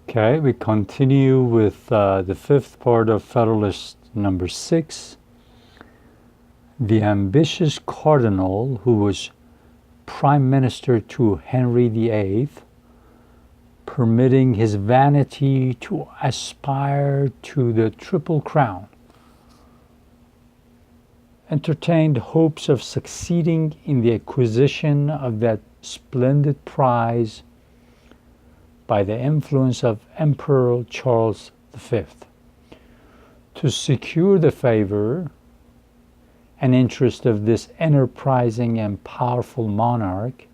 Okay, we continue with the fifth part of Federalist number 6. The ambitious cardinal who was prime minister to Henry VIII, permitting his vanity to aspire to the Triple Crown, entertained hopes of succeeding in the acquisition of that splendid prize by the influence of Emperor Charles V. To secure the favor and interest of this enterprising and powerful monarch,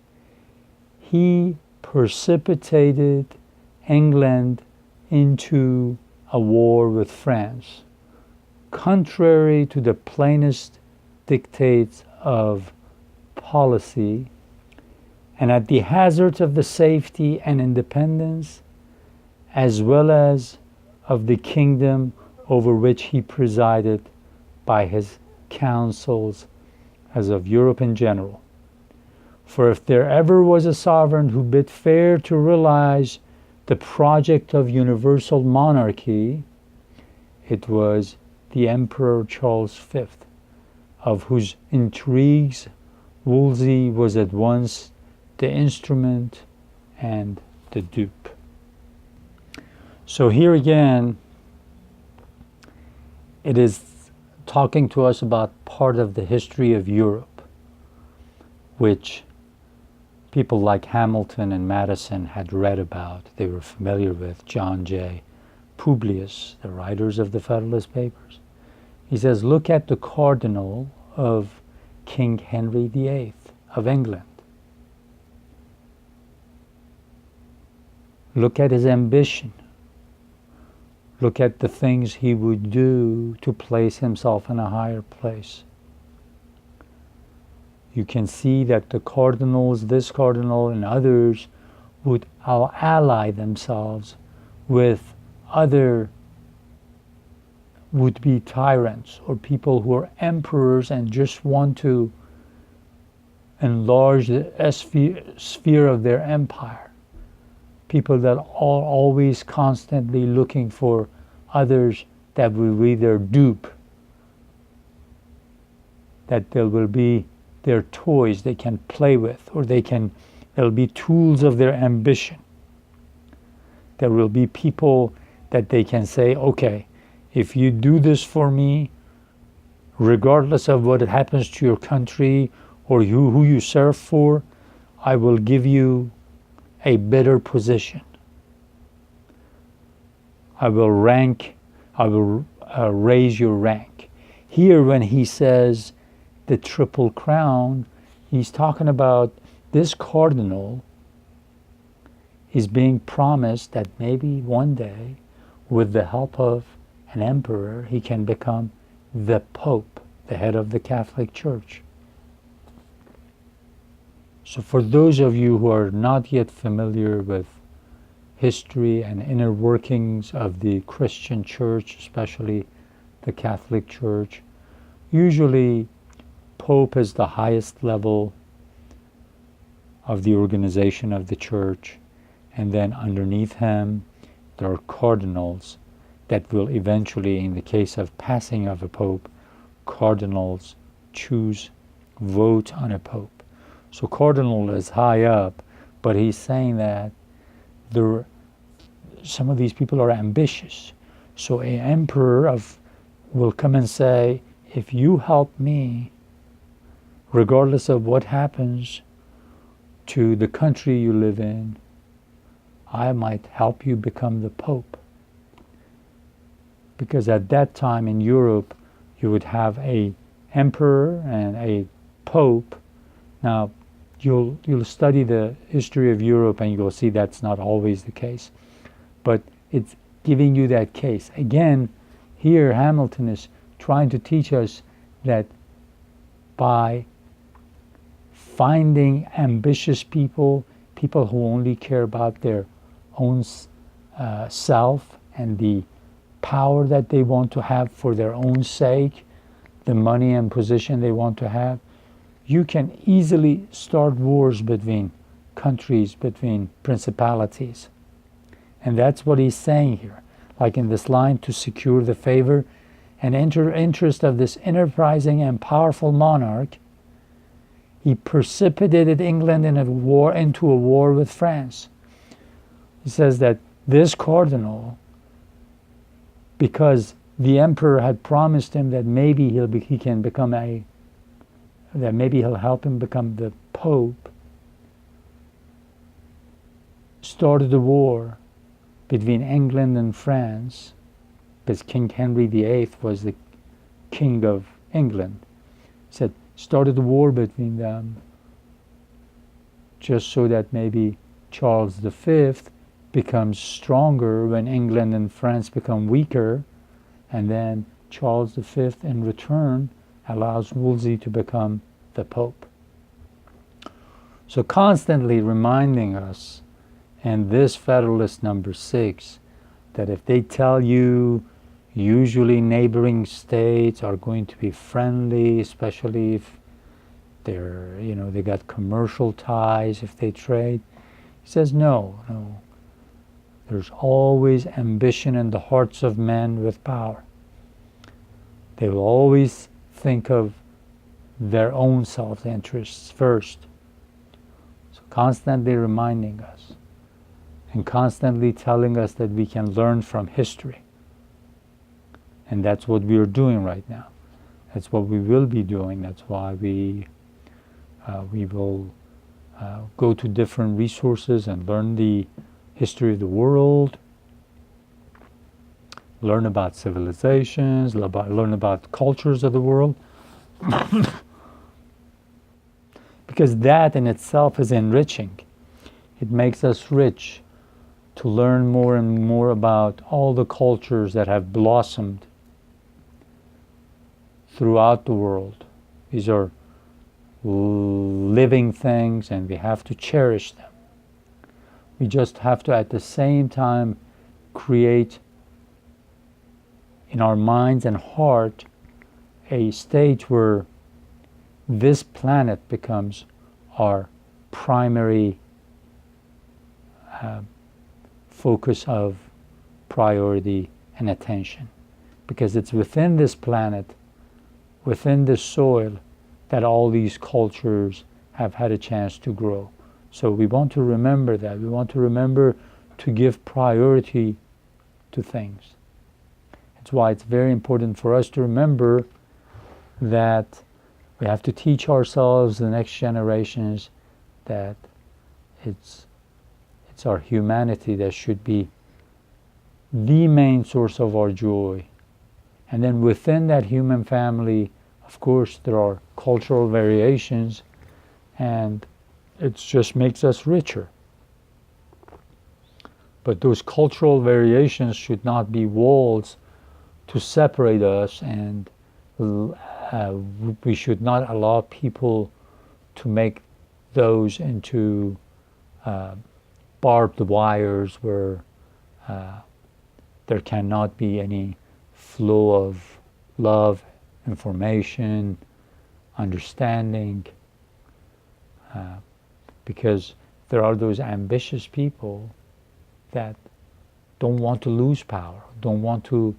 he precipitated England into a war with France, contrary to the plainest dictates of policy, and at the hazard of the safety and independence, as well as of the kingdom over which he presided by his councils, as of Europe in general. For if there ever was a sovereign who bid fair to realize the project of universal monarchy, it was the Emperor Charles V, of whose intrigues Wolsey was at once the instrument and the dupe. So here again, it is talking to us about part of the history of Europe, which people like Hamilton and Madison had read about. They were familiar with John J. Publius, the writers of the Federalist Papers. He says, look at the cardinal of King Henry VIII of England. Look at his ambition. Look at the things he would do to place himself in a higher place. You can see that the cardinals, this cardinal and others, would ally themselves with other would-be tyrants or people who are emperors and just want to enlarge the sphere of their empire. People that are always constantly looking for others that will be their dupe, that there will be their toys they can play with, or they'll be tools of their ambition. There will be people that they can say, okay, if you do this for me, regardless of what happens to your country or who you serve for, I will give you a better position. I will raise your rank. Here when he says the Triple Crown, he's talking about this cardinal is being promised that maybe one day, with the help of an emperor, he can become the Pope, the head of the Catholic Church. So for those of you who are not yet familiar with history and inner workings of the Christian church, especially the Catholic Church, usually Pope is the highest level of the organization of the church, and then underneath him there are cardinals that will eventually, in the case of passing of a pope, cardinals vote on a pope. So cardinal is high up, but he's saying that some of these people are ambitious. So an emperor will come and say, if you help me, regardless of what happens to the country you live in, I might help you become the Pope. Because at that time in Europe, you would have a emperor and a pope. Now, you'll study the history of Europe and you'll see that's not always the case. But it's giving you that case. Again, here Hamilton is trying to teach us that by finding ambitious people who only care about their own self and the power that they want to have for their own sake, the money and position they want to have, you can easily start wars between countries, between principalities. And that's what he's saying here. Like in this line, to secure the favor and interest of this enterprising and powerful monarch, he precipitated England into a war with France. He says that this cardinal, because the emperor had promised him that maybe he'll help him become the pope, started a war between England and France, because King Henry VIII was the king of England. He said, started a war between them just so that maybe Charles V becomes stronger when England and France become weaker, and then Charles V in return allows Wolsey to become the Pope. So constantly reminding us, and this Federalist number 6, that if they tell you usually neighboring states are going to be friendly, especially if they're, they got commercial ties, if they trade, he says no. There's always ambition in the hearts of men with power. They will always think of their own self-interests first. So constantly reminding us and constantly telling us that we can learn from history. And that's what we are doing right now. That's what we will be doing. That's why we will go to different resources and learn the history of the world, learn about civilizations, learn about cultures of the world. Because that in itself is enriching. It makes us rich to learn more and more about all the cultures that have blossomed throughout the world. These are living things and we have to cherish them. We just have to at the same time create in our minds and heart a state where this planet becomes our primary focus of priority and attention. Because it's within this planet, within this soil, that all these cultures have had a chance to grow. So we want to remember that. We want to remember to give priority to things. That's why it's very important for us to remember that we have to teach ourselves, the next generations, that it's our humanity that should be the main source of our joy. And then within that human family, of course, there are cultural variations, and it just makes us richer. But those cultural variations should not be walls to separate us, and we should not allow people to make those into barbed wires where there cannot be any flow of love, information, understanding, because there are those ambitious people that don't want to lose power, don't want to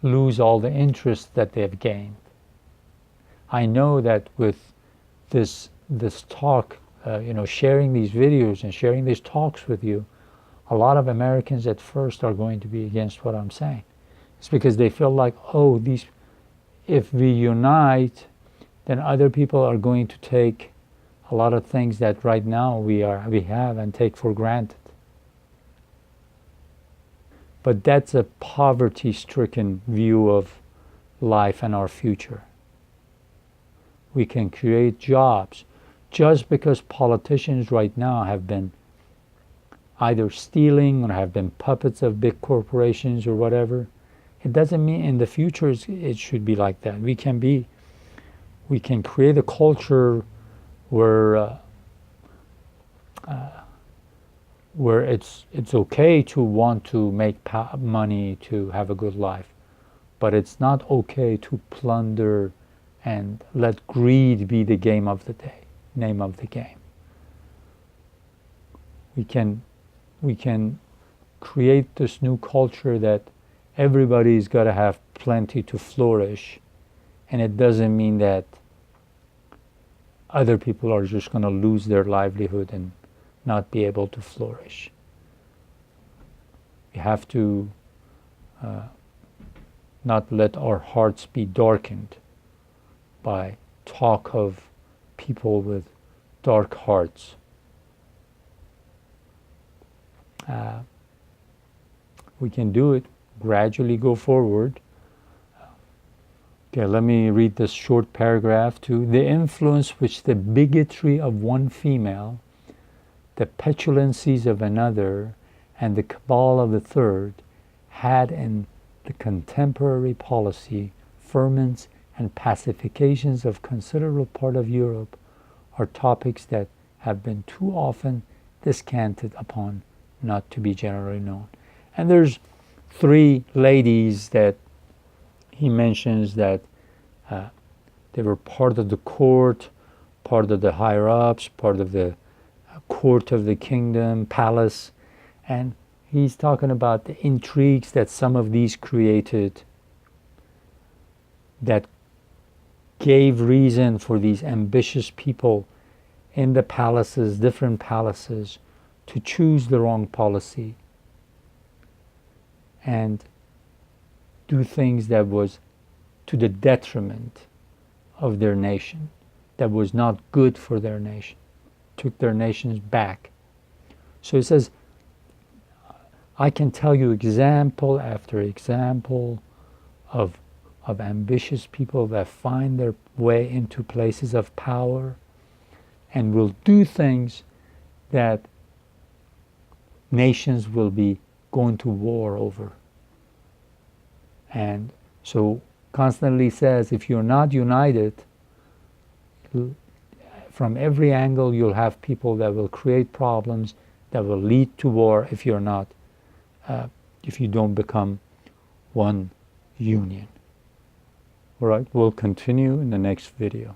lose all the interest that they've gained. I know that with this talk, sharing these videos and sharing these talks with you, a lot of Americans at first are going to be against what I'm saying. It's because they feel like, if we unite, then other people are going to take a lot of things that right now we have and take for granted. But that's a poverty-stricken view of life and our future. We can create jobs. Just because politicians right now have been either stealing or have been puppets of big corporations or whatever, it doesn't mean in the future it should be like that. We can create a culture where it's okay to want to make money to have a good life, but it's not okay to plunder and let greed be the name of the game. We can create this new culture that everybody's got to have plenty to flourish, and it doesn't mean that other people are just going to lose their livelihood and not be able to flourish. We have to not let our hearts be darkened by talk of people with dark hearts. We can do it, gradually go forward. Okay, let me read this short paragraph too. The influence which the bigotry of one female, the petulancies of another, and the cabal of the third had in the contemporary policy, ferments, and pacifications of considerable part of Europe are topics that have been too often descanted upon not to be generally known. And there's 3 ladies that he mentions that they were part of the court, part of the higher-ups, part of the court of the kingdom, palace, and he's talking about the intrigues that some of these created that gave reason for these ambitious people in the palaces, different palaces, to choose the wrong policy and do things that was to the detriment of their nation, that was not good for their nation, took their nations back. So he says, I can tell you example after example of ambitious people that find their way into places of power and will do things that nations will be going to war over. And so constantly says, if you're not united, from every angle you'll have people that will create problems that will lead to war if you're not, if you don't become one union. All right, we'll continue in the next video.